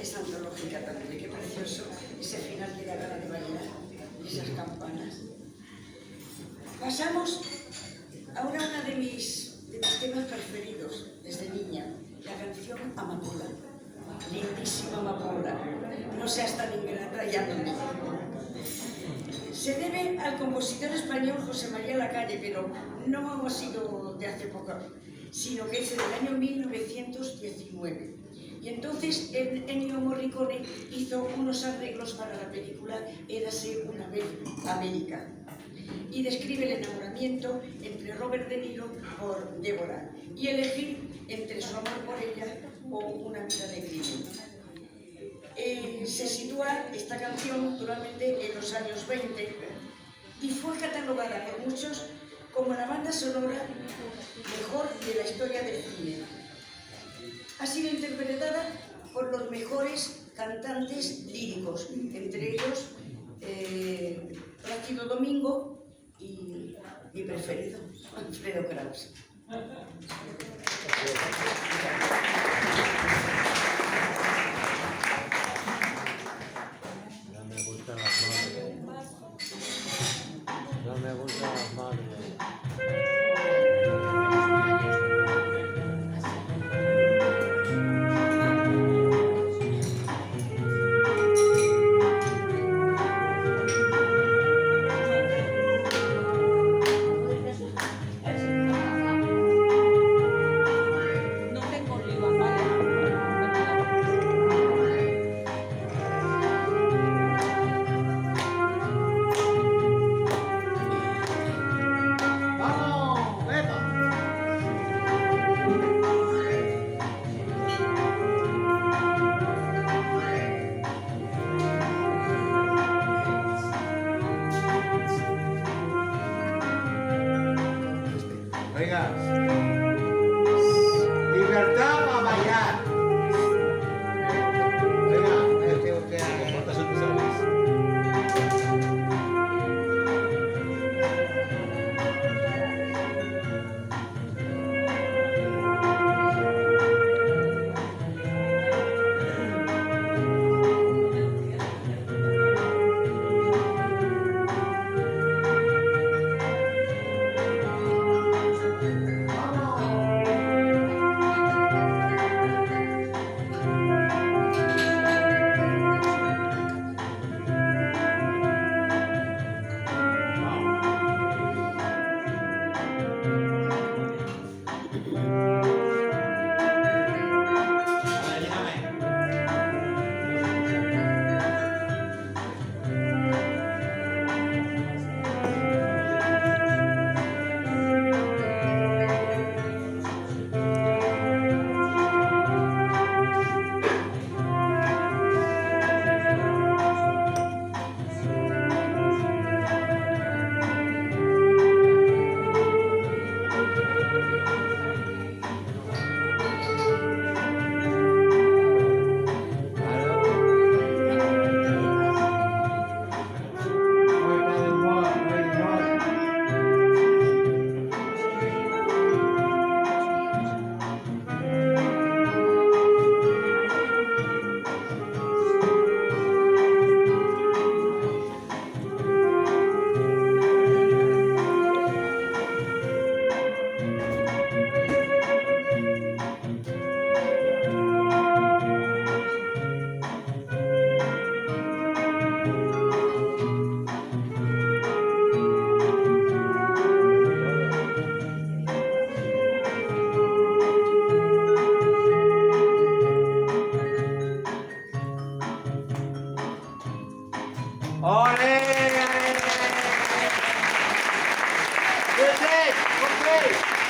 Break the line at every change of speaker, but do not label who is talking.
es antológica también. Qué precioso ese final de La Gala de bailar, esas campanas. Pasamos ahora a una de mis temas preferidos desde niña, la canción Amapola. Lindísima Amapola, no seas tan ingrata y ámame. Se debe al compositor español José María Lacalle, pero no ha sido de hace poco, sino que es del año 1919. Y entonces Ennio Morricone hizo unos arreglos para la película Érase una vez América. Y describe el enamoramiento entre Robert De Niro por Débora y elegir entre su amor por ella o una vida de crimen. Se sitúa esta canción naturalmente en los años 20 y fue catalogada por muchos como la banda sonora mejor de la historia del cine. Ha sido interpretada por los mejores cantantes líricos, entre ellos Plácido Domingo y mi preferido, Alfredo Kraus.
No me gustan las madres. No me gustan las madres.
Oiga, libertad para bailar. Oiga, usted ¿cuántas son tus sabes? ¡Ole! ¡Good day!